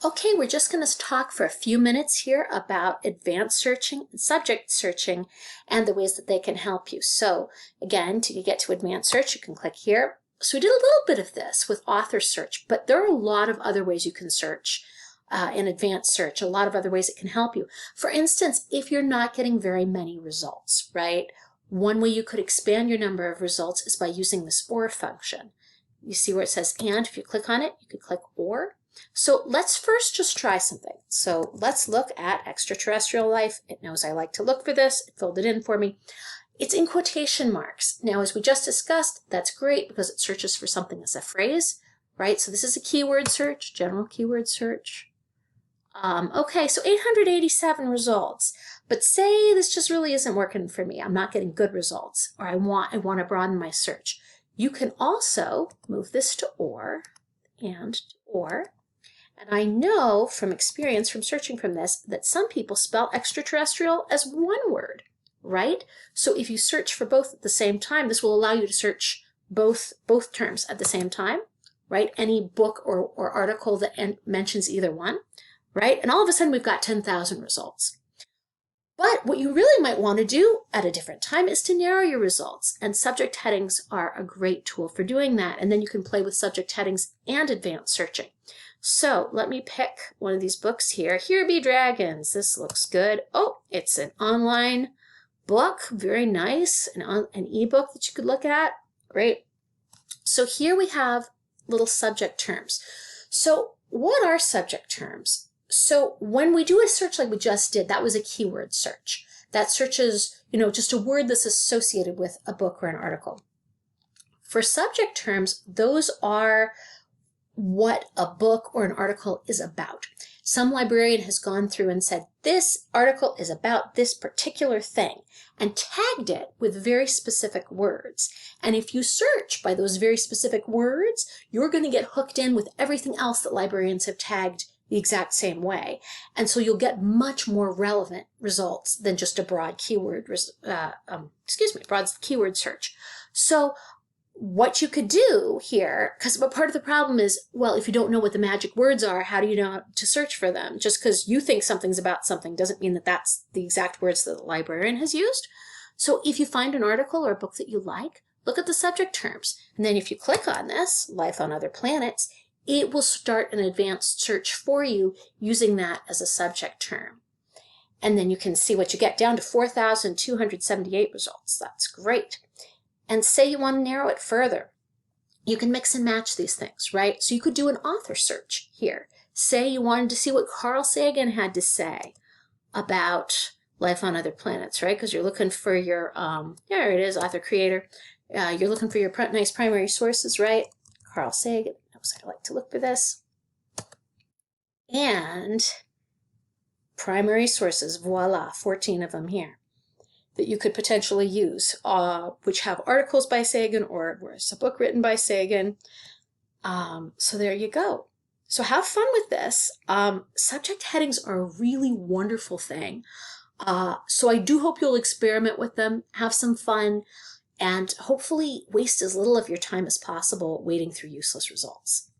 Okay, we're just going to talk for a few minutes here about advanced searching and subject searching and the ways that they can help you. So again, to get to advanced search, you can click here. So we did a little bit of this with author search, but there are a lot of other ways you can search in advanced search, a lot of other ways it can help you. For instance, if you're not getting very many results, right? One way you could expand your number of results is by using this OR function. You see where it says and, if you click on it, you could click OR. So let's first just try something. So let's look at extraterrestrial life. It knows I like to look for this. It filled it in for me. It's in quotation marks. Now, as we just discussed, that's great because it searches for something as a phrase, right? So this is a keyword search, general keyword search. Okay, so 887 results. But say this just really isn't working for me. I'm not getting good results, or I want to broaden my search. You can also move this to OR and OR. And I know from experience from searching from this that some people spell extraterrestrial as one word, right? So if you search for both at the same time, this will allow you to search both terms at the same time, right? Any book or article that mentions either one, right? And all of a sudden we've got 10,000 results. But what you really might want to do at a different time is to narrow your results. And subject headings are a great tool for doing that. And then you can play with subject headings and advanced searching. So let me pick one of these books here. Here Be Dragons. This looks good. Oh, it's an online book. Very nice. An ebook that you could look at. Great. So here we have little subject terms. So what are subject terms? So when we do a search like we just did, that was a keyword search. That searches, just a word that's associated with a book or an article. For subject terms, those are what a book or an article is about. Some librarian has gone through and said, this article is about this particular thing, and tagged it with very specific words. And if you search by those very specific words, you're going to get hooked in with everything else that librarians have tagged the exact same way. And so you'll get much more relevant results than just a broad keyword, broad keyword search. So what you could do here, but part of the problem is, well, if you don't know what the magic words are, how do you know to search for them? Just because you think something's about something doesn't mean that that's the exact words that the librarian has used. So if you find an article or a book that you like, look at the subject terms. And then if you click on this, Life on Other Planets, it will start an advanced search for you using that as a subject term. And then you can see what you get, down to 4,278 results. That's great. And say you want to narrow it further. You can mix and match these things, right? So you could do an author search here. Say you wanted to see what Carl Sagan had to say about life on other planets, right? Because you're looking for your, there it is, author, creator. You're looking for your nice primary sources, right? Carl Sagan knows I like to look for this. And primary sources, voila, 14 of them here that you could potentially use, which have articles by Sagan or it's a book written by Sagan. So there you go. So have fun with this. Subject headings are a really wonderful thing. So I do hope you'll experiment with them, have some fun, and hopefully waste as little of your time as possible wading through useless results.